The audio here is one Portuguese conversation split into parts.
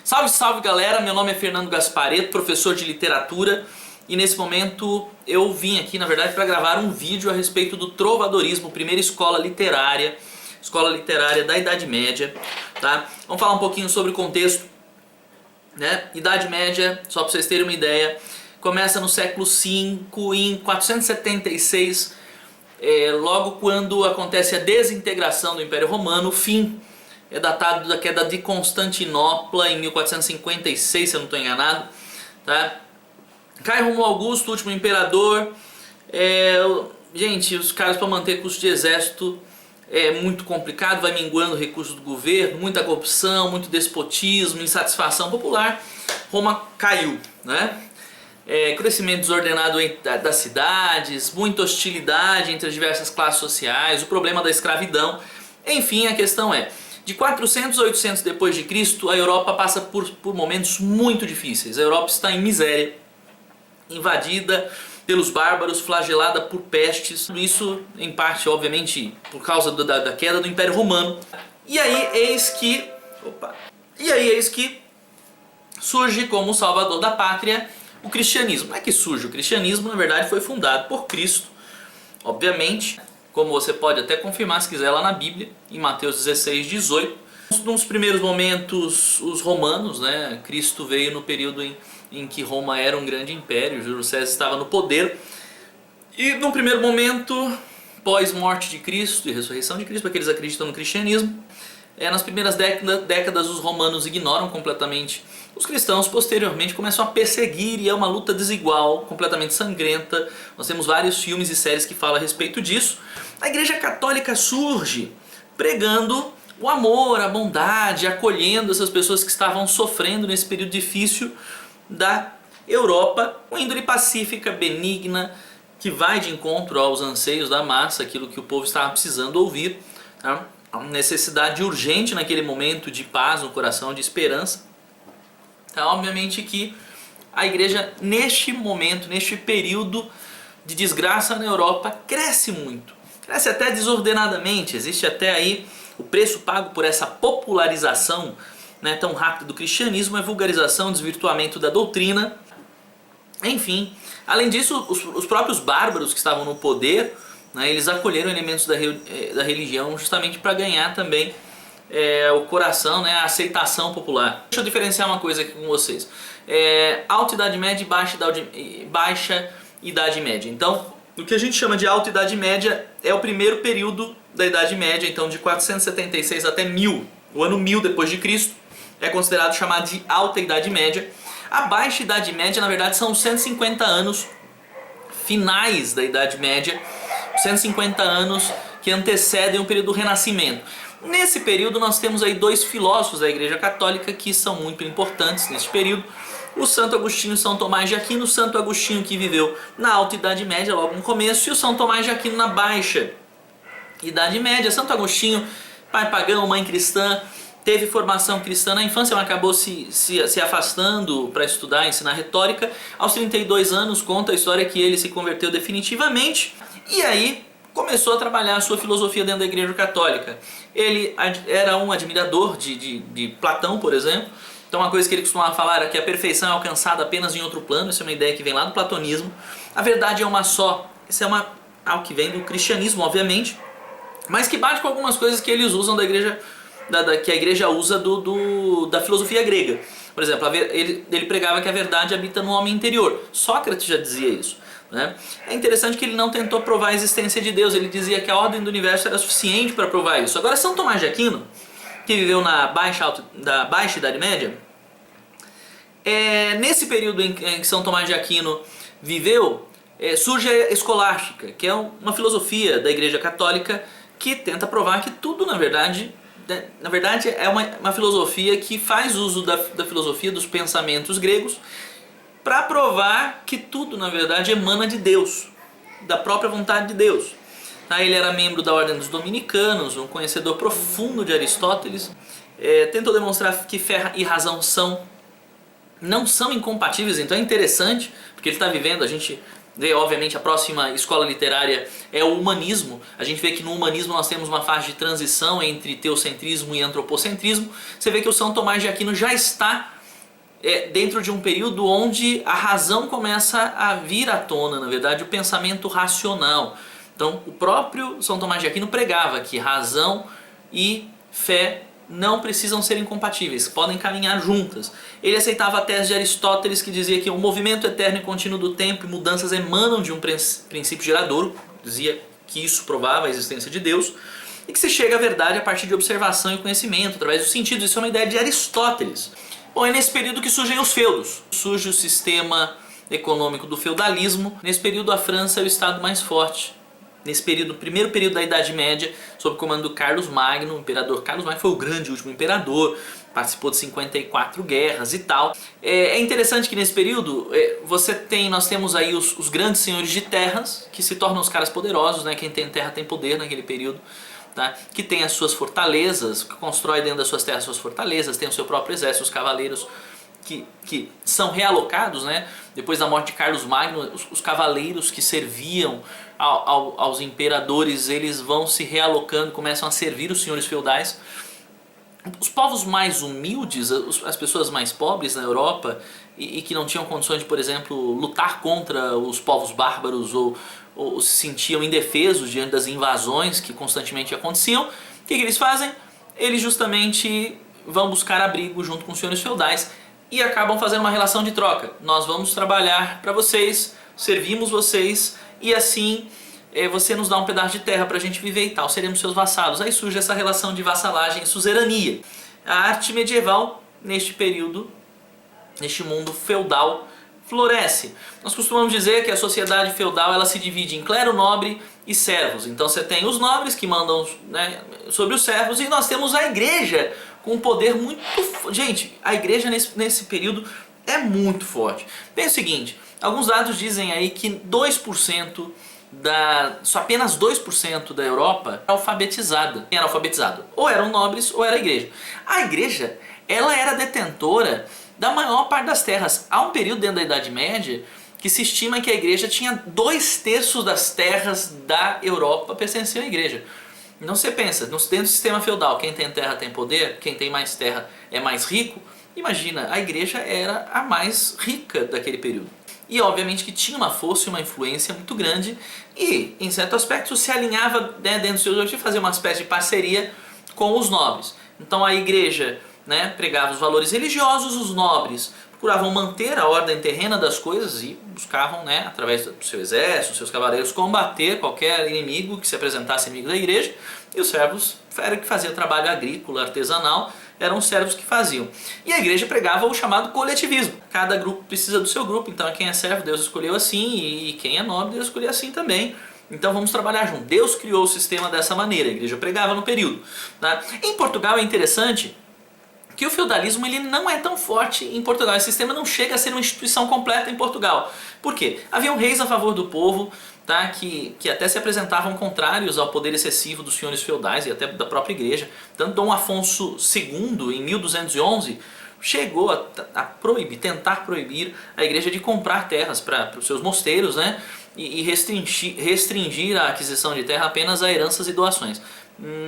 Salve, salve galera, meu nome é Fernando Gasparetto, professor de literatura, e nesse momento eu vim aqui, na verdade, para gravar um vídeo a respeito do trovadorismo, primeira escola literária da Idade Média, tá? Vamos falar um pouquinho sobre o contexto, né? Idade Média, só para vocês terem uma ideia, começa no século V, em 476, logo quando acontece a desintegração do Império Romano. O fim é datado da queda de Constantinopla em 1456, se eu não estou enganado, tá? Cai Romulo Augusto, o último imperador. Gente, os caras, para manter custo de exército é muito complicado, vai minguando o recurso do governo, muita corrupção, muito despotismo, insatisfação popular. Roma caiu, né? Crescimento desordenado das cidades, muita hostilidade entre as diversas classes sociais, o problema da escravidão. Enfim, a questão é, de 400 a 800 depois de Cristo, a Europa passa por momentos muito difíceis. A Europa está em miséria, invadida pelos bárbaros, flagelada por pestes. Tudo isso, em parte, obviamente, por causa da queda do Império Romano. E aí eis que surge como salvador da pátria o cristianismo. Não é que surge o cristianismo, na verdade foi fundado por Cristo, obviamente, como você pode até confirmar se quiser lá na Bíblia, em Mateus 16, 18. Nos primeiros momentos, os romanos, né, Cristo veio no período em que Roma era um grande império, Júlio César estava no poder. E no primeiro momento, pós-morte de Cristo e ressurreição de Cristo, para aqueles que acreditam no cristianismo, nas primeiras décadas os romanos ignoram completamente os cristãos, posteriormente começam a perseguir e é uma luta desigual, completamente sangrenta. Nós temos vários filmes e séries que falam a respeito disso. A Igreja Católica surge pregando o amor, a bondade, acolhendo essas pessoas que estavam sofrendo nesse período difícil da Europa, com índole pacífica, benigna, que vai de encontro aos anseios da massa, aquilo que o povo estava precisando ouvir, tá? A necessidade urgente naquele momento de paz no coração, de esperança. Então, obviamente que a igreja neste momento, neste período de desgraça na Europa, cresce muito. Cresce até desordenadamente, existe até aí o preço pago por essa popularização, né, tão rápida do cristianismo, a vulgarização, desvirtuamento da doutrina. Enfim, além disso, os próprios bárbaros que estavam no poder, né, eles acolheram elementos da religião justamente para ganhar também o coração, né, a aceitação popular. Deixa eu diferenciar uma coisa aqui com vocês. Alta Idade Média e Baixa Idade Média. Então, o que a gente chama de Alta Idade Média é o primeiro período da Idade Média, então de 476 até 1000, o ano 1000 depois de Cristo, é considerado chamado de Alta Idade Média. A Baixa Idade Média, na verdade, são 150 anos finais da Idade Média, 150 anos que antecedem o período do Renascimento. Nesse período nós temos aí dois filósofos da Igreja Católica que são muito importantes nesse período, o Santo Agostinho e São Tomás de Aquino. O Santo Agostinho que viveu na Alta Idade Média, logo no começo, e o São Tomás de Aquino na Baixa Idade Média. Santo Agostinho, pai pagão, mãe cristã, teve formação cristã na infância, mas acabou se afastando para estudar e ensinar retórica. Aos 32 anos, conta a história que ele se converteu definitivamente, e aí começou a trabalhar a sua filosofia dentro da Igreja Católica. Ele era um admirador de Platão, por exemplo. Então uma coisa que ele costumava falar era que a perfeição é alcançada apenas em outro plano. Isso é uma ideia que vem lá do platonismo. A verdade é uma só. Isso é algo que vem do cristianismo, obviamente, mas que bate com algumas coisas que eles usam da igreja, que a igreja usa da filosofia grega. Por exemplo, ele pregava que a verdade habita no homem interior. Sócrates já dizia isso, né? É interessante que ele não tentou provar a existência de Deus. Ele dizia que a ordem do universo era suficiente para provar isso. Agora, São Tomás de Aquino, que viveu na Baixa Idade Média, nesse período em que São Tomás de Aquino viveu, surge a escolástica, que é uma filosofia da Igreja Católica que tenta provar que tudo, na verdade é uma filosofia que faz uso da filosofia dos pensamentos gregos para provar que tudo, na verdade, emana de Deus, da própria vontade de Deus. Ele era membro da Ordem dos Dominicanos, um conhecedor profundo de Aristóteles. Tentou demonstrar que fé e razão não são incompatíveis. Então é interessante, porque ele está vivendo, a gente vê, obviamente, a próxima escola literária é o humanismo. A gente vê que no humanismo nós temos uma fase de transição entre teocentrismo e antropocentrismo. Você vê que o São Tomás de Aquino já está dentro de um período onde a razão começa a vir à tona, na verdade, o pensamento racional. Então, o próprio São Tomás de Aquino pregava que razão e fé não precisam ser incompatíveis, podem caminhar juntas. Ele aceitava a tese de Aristóteles, que dizia que o movimento eterno e contínuo do tempo e mudanças emanam de um princípio geradouro, dizia que isso provava a existência de Deus, e que se chega à verdade a partir de observação e conhecimento, através dos sentidos. Isso é uma ideia de Aristóteles. Bom, é nesse período que surgem os feudos. Surge o sistema econômico do feudalismo. Nesse período a França é o estado mais forte. Nesse período, primeiro período da Idade Média, sob o comando do Carlos Magno, o imperador Carlos Magno foi o grande último imperador, participou de 54 guerras e tal. É interessante que nesse período nós temos aí os grandes senhores de terras, que se tornam os caras poderosos, né? Quem tem terra tem poder naquele período. Tá? Que tem as suas fortalezas, que constrói dentro das suas terras suas fortalezas, tem o seu próprio exército, os cavaleiros que são realocados, né? Depois da morte de Carlos Magno, os cavaleiros que serviam aos imperadores, eles vão se realocando, começam a servir os senhores feudais. Os povos mais humildes, as pessoas mais pobres na Europa e que não tinham condições de, por exemplo, lutar contra os povos bárbaros ou se sentiam indefesos diante das invasões que constantemente aconteciam, o que eles fazem? Eles justamente vão buscar abrigo junto com os senhores feudais e acabam fazendo uma relação de troca. Nós vamos trabalhar para vocês, servimos vocês e assim você nos dá um pedaço de terra para a gente viver e tal, seremos seus vassalos. Aí surge essa relação de vassalagem e suzerania. A arte medieval, neste período, neste mundo feudal, floresce. Nós costumamos dizer que a sociedade feudal ela se divide em clero nobre e servos. Então você tem os nobres que mandam, né, sobre os servos e nós temos a igreja com um poder muito... Gente, a igreja nesse período é muito forte. Pensa o seguinte, alguns dados dizem aí que 2%, só apenas 2% da Europa era alfabetizada. Quem era alfabetizado? Ou eram nobres ou era a igreja. A igreja, ela era detentora da maior parte das terras. Há um período dentro da Idade Média que se estima que a igreja tinha 2/3 das terras da Europa pertenciam à igreja. Então você pensa, dentro do sistema feudal, quem tem terra tem poder, quem tem mais terra é mais rico. Imagina, a igreja era a mais rica daquele período. E obviamente que tinha uma força e uma influência muito grande e, em certo aspecto, se alinhava, né, dentro do seu objetivo, fazer uma espécie de parceria com os nobres. Então a igreja, né, pregava os valores religiosos, os nobres procuravam manter a ordem terrena das coisas e buscavam, né, através do seu exército, dos seus cavaleiros, combater qualquer inimigo que se apresentasse inimigo da igreja, e os servos era que fazia trabalho agrícola, artesanal, eram os servos que faziam. E a igreja pregava o chamado coletivismo. Cada grupo precisa do seu grupo, então quem é servo Deus escolheu assim e quem é nobre Deus escolheu assim também. Então vamos trabalhar junto. Deus criou o sistema dessa maneira, a igreja pregava no período. Tá? Em Portugal é interessante que o feudalismo ele não é tão forte em Portugal. Esse sistema não chega a ser uma instituição completa em Portugal. Por quê? Haviam reis a favor do povo, tá? que até se apresentavam contrários ao poder excessivo dos senhores feudais e até da própria igreja. Tanto Dom Afonso II, em 1211, chegou a tentar proibir a igreja de comprar terras para os seus mosteiros, né? e restringir a aquisição de terra apenas a heranças e doações.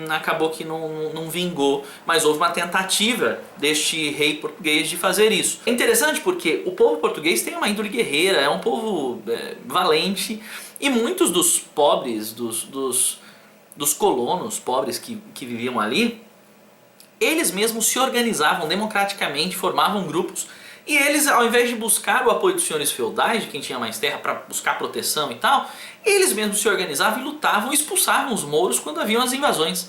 Acabou que não vingou, mas houve uma tentativa deste rei português de fazer isso. É interessante porque o povo português tem uma índole guerreira, é um povo valente, e muitos dos pobres, dos colonos pobres que viviam ali, eles mesmos se organizavam democraticamente, formavam grupos, e eles, ao invés de buscar o apoio dos senhores feudais, de quem tinha mais terra, para buscar proteção e tal, eles mesmos se organizavam e lutavam, expulsavam os mouros quando haviam as invasões.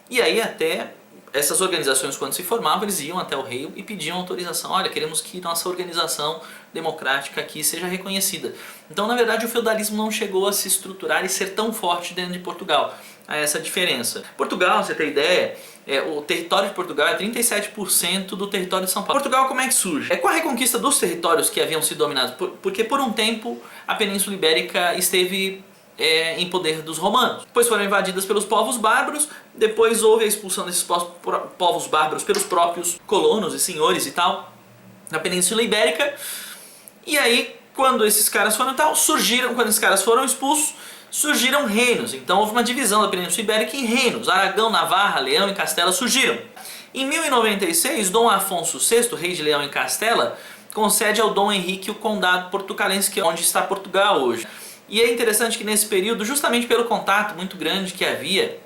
E aí até essas organizações, quando se formavam, eles iam até o rei e pediam autorização. Olha, queremos que nossa organização democrática aqui seja reconhecida. Então, na verdade, o feudalismo não chegou a se estruturar e ser tão forte dentro de Portugal. Há essa diferença. Portugal, você tem ideia, o território de Portugal é 37% do território de São Paulo. Portugal como é que surge? Com a reconquista dos territórios que haviam sido dominados, porque por um tempo a Península Ibérica esteve em poder dos romanos. Depois foram invadidas pelos povos bárbaros, depois houve a expulsão desses povos bárbaros pelos próprios colonos e senhores e tal, na Península Ibérica. E aí, quando esses caras foram quando esses caras foram expulsos, surgiram reinos. Então houve uma divisão da Península Ibérica em reinos. Aragão, Navarra, Leão e Castela surgiram. Em 1096, Dom Afonso VI, rei de Leão e Castela, concede ao Dom Henrique o condado portucalense, que é onde está Portugal hoje. E é interessante que nesse período, justamente pelo contato muito grande que havia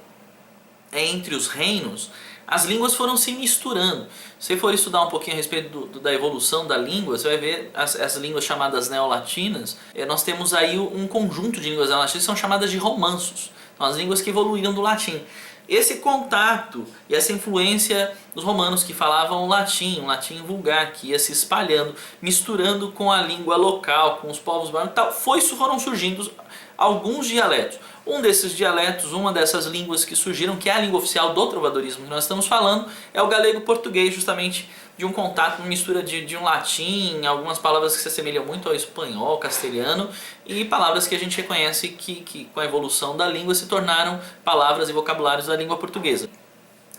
entre os reinos, as línguas foram se misturando. Se você for estudar um pouquinho a respeito da evolução da língua, você vai ver as línguas chamadas neolatinas. Nós temos aí um conjunto de línguas neolatinas que são chamadas de romanços. São as línguas que evoluíram do latim. Esse contato e essa influência dos romanos que falavam latim, um latim vulgar, que ia se espalhando, misturando com a língua local, com os povos bárbaros e tal, foram surgindo alguns dialetos. Um desses dialetos, uma dessas línguas que surgiram, que é a língua oficial do trovadorismo que nós estamos falando, é o galego-português, justamente de um contato, uma mistura de um latim, algumas palavras que se assemelham muito ao espanhol, castelhano, e palavras que a gente reconhece que com a evolução da língua se tornaram palavras e vocabulários da língua portuguesa.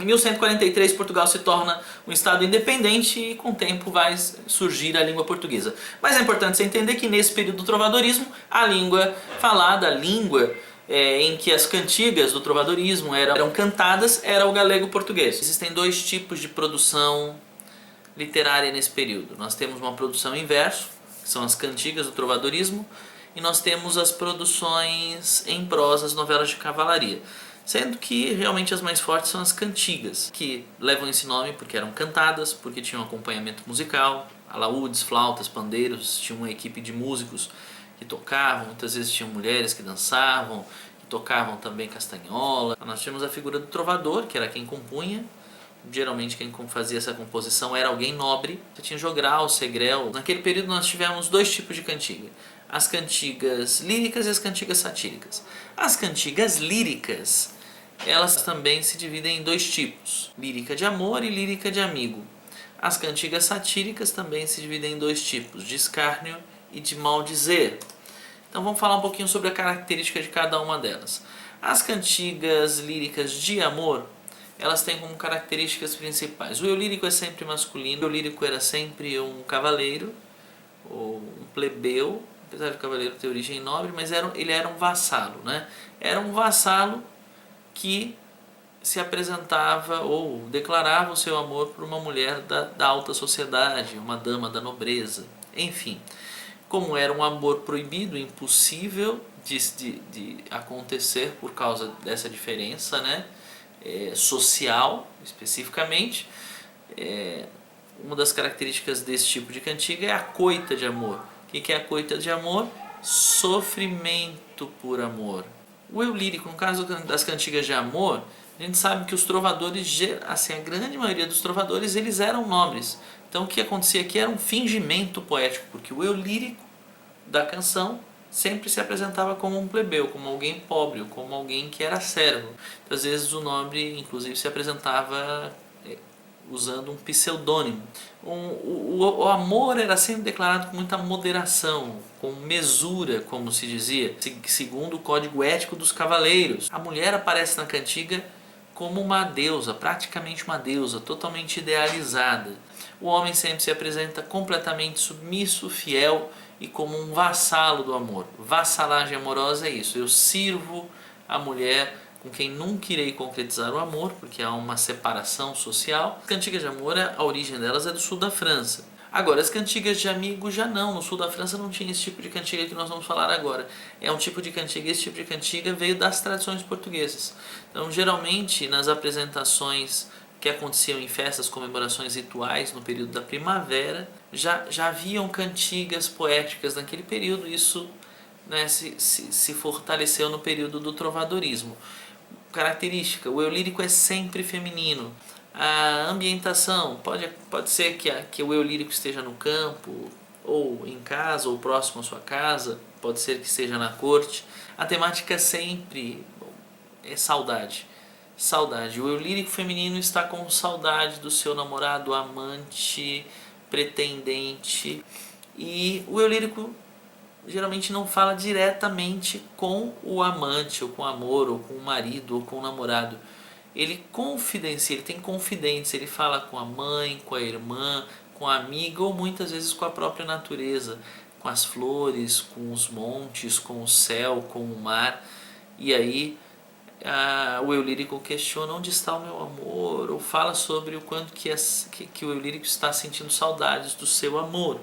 Em 1143, Portugal se torna um estado independente e com o tempo vai surgir a língua portuguesa. Mas é importante você entender que nesse período do trovadorismo, a língua falada, a língua em que as cantigas do trovadorismo eram cantadas, era o galego-português. Existem dois tipos de produção literária nesse período. Nós temos uma produção em verso, que são as cantigas do trovadorismo, e nós temos as produções em prosa, as novelas de cavalaria. Sendo que realmente as mais fortes são as cantigas, que levam esse nome porque eram cantadas, porque tinham acompanhamento musical, alaúdes, flautas, pandeiros, tinha uma equipe de músicos que tocavam, muitas vezes tinham mulheres que dançavam, que tocavam também castanhola. Nós tínhamos a figura do trovador, que era quem compunha. Geralmente quem fazia essa composição era alguém nobre. Você tinha jogral, segrel. Naquele período nós tivemos dois tipos de cantiga: as cantigas líricas e as cantigas satíricas. As cantigas líricas, elas também se dividem em dois tipos: lírica de amor e lírica de amigo. As cantigas satíricas também se dividem em dois tipos: de escárnio e de maldizer. Então vamos falar um pouquinho sobre a característica de cada uma delas. As cantigas líricas de amor, elas têm como características principais: o eu lírico é sempre masculino, o eu lírico era sempre um cavaleiro ou um plebeu, apesar de cavaleiro ter origem nobre, mas ele era um vassalo, né? Era um vassalo que se apresentava ou declarava o seu amor por uma mulher da alta sociedade, uma dama da nobreza, enfim. Como era um amor proibido, impossível de acontecer por causa dessa diferença, né? Social, especificamente, uma das características desse tipo de cantiga é a coita de amor. O que é a coita de amor? Sofrimento por amor. O eu lírico, no caso das cantigas de amor, a gente sabe que os trovadores, assim, a grande maioria dos trovadores, eles eram nobres. Então o que acontecia aqui era um fingimento poético, porque o eu lírico da canção sempre se apresentava como um plebeu, como alguém pobre, ou como alguém que era servo. Então, às vezes o nobre, inclusive, se apresentava usando um pseudônimo. O amor era sempre declarado com muita moderação, com mesura, como se dizia, segundo o código ético dos cavaleiros. A mulher aparece na cantiga como uma deusa, praticamente uma deusa, totalmente idealizada. O homem sempre se apresenta completamente submisso, fiel e como um vassalo do amor. Vassalagem amorosa é isso: eu sirvo a mulher com quem nunca irei concretizar o amor, porque há uma separação social. As cantigas de amor, a origem delas é do sul da França. Agora, as cantigas de amigo já não. No sul da França não tinha esse tipo de cantiga que nós vamos falar agora. É um tipo de cantiga, esse tipo de cantiga veio das tradições portuguesas. Então, geralmente, nas apresentações que aconteciam em festas, comemorações rituais no período da primavera, já haviam cantigas poéticas naquele período. Isso, né, se fortaleceu no período do trovadorismo. Característica: o eu lírico é sempre feminino. A ambientação, pode ser que o eu lírico esteja no campo, ou em casa, ou próximo à sua casa, pode ser que esteja na corte. A temática sempre é saudade. Saudade. O eu lírico feminino está com saudade do seu namorado, amante, pretendente. E o eu lírico geralmente não fala diretamente com o amante, ou com o amor, ou com o marido, ou com o namorado. Ele confidencia, ele tem confidentes, ele fala com a mãe, com a irmã, com a amiga, ou muitas vezes com a própria natureza, com as flores, com os montes, com o céu, com o mar. E aí o eu lírico questiona onde está o meu amor, ou fala sobre o quanto que o eu lírico está sentindo saudades do seu amor.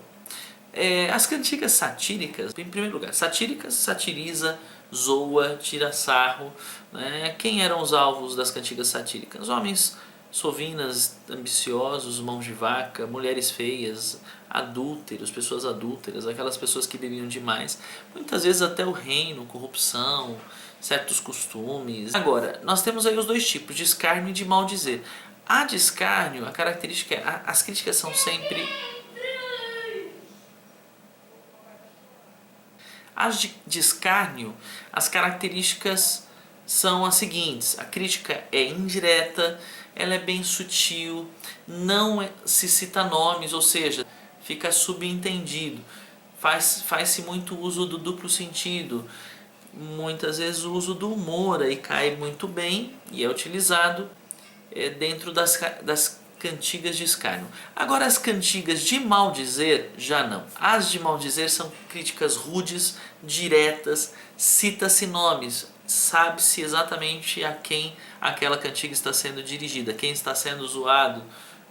As cantigas satíricas, em primeiro lugar, satíricas satiriza, zoa, tira sarro. Né? Quem eram os alvos das cantigas satíricas? Homens sovinas, ambiciosos, mãos de vaca, mulheres feias, adúlteros, pessoas adúlteras, aquelas pessoas que bebiam demais. Muitas vezes até o reino, corrupção, certos costumes. Agora, nós temos aí os dois tipos, de escárnio e de maldizer. A de escárnio, a característica é, as críticas são sempre... As de escárnio, as características são as seguintes: a crítica é indireta, ela é bem sutil, não se cita nomes, ou seja, fica subentendido, faz-se muito uso do duplo sentido, muitas vezes o uso do humor aí cai muito bem e é utilizado dentro das cantigas de escárnio. Agora as cantigas de maldizer já não. As de maldizer são críticas rudes, diretas, cita-se nomes, sabe-se exatamente a quem aquela cantiga está sendo dirigida, quem está sendo zoado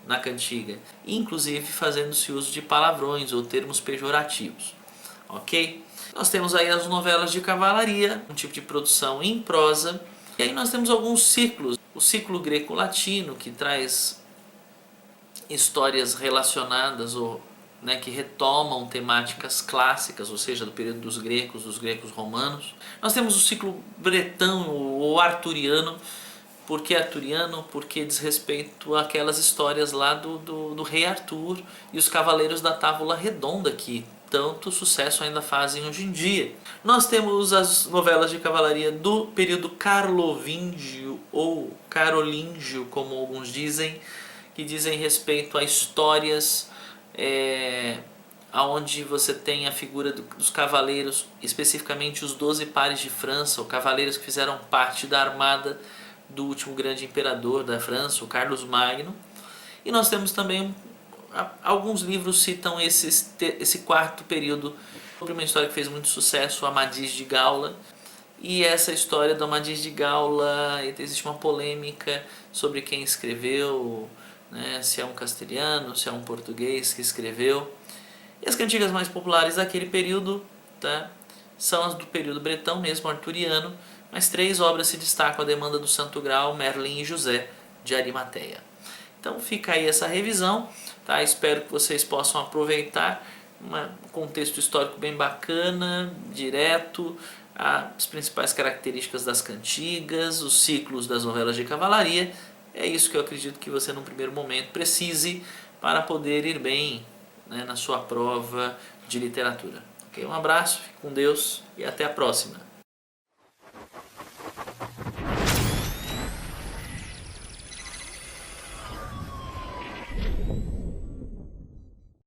na cantiga, inclusive fazendo-se uso de palavrões ou termos pejorativos. Ok? Nós temos aí as novelas de cavalaria, um tipo de produção em prosa, e aí nós temos alguns ciclos. O ciclo greco-latino, que traz histórias relacionadas ou que retomam temáticas clássicas, ou seja, do período dos gregos romanos. Nós temos o ciclo bretão ou arturiano. Por que arturiano? Porque diz respeito àquelas histórias lá do rei Arthur e os cavaleiros da Távola Redonda, que tanto sucesso ainda fazem hoje em dia. Nós temos as novelas de cavalaria do período carlovingio ou carolíngio, como alguns dizem, que dizem respeito a histórias onde você tem a figura dos cavaleiros, especificamente os 12 pares de França, ou cavaleiros que fizeram parte da armada do último grande imperador da França, o Carlos Magno. E nós temos também, alguns livros citam esse quarto período sobre uma história que fez muito sucesso, Amadis de Gaula. E essa história do Amadis de Gaula, existe uma polêmica sobre quem escreveu, se é um castelhano, se é um português que escreveu. E as cantigas mais populares daquele período, são as do período bretão mesmo, arturiano, mas 3 obras se destacam: a Demanda do Santo Grau, Merlin e José de Arimateia. Então fica aí essa revisão, espero que vocês possam aproveitar um contexto histórico bem bacana, direto, as principais características das cantigas, os ciclos das novelas de cavalaria. É isso que eu acredito que você, num primeiro momento, precise para poder ir bem na sua prova de literatura. Um abraço, fique com Deus e até a próxima.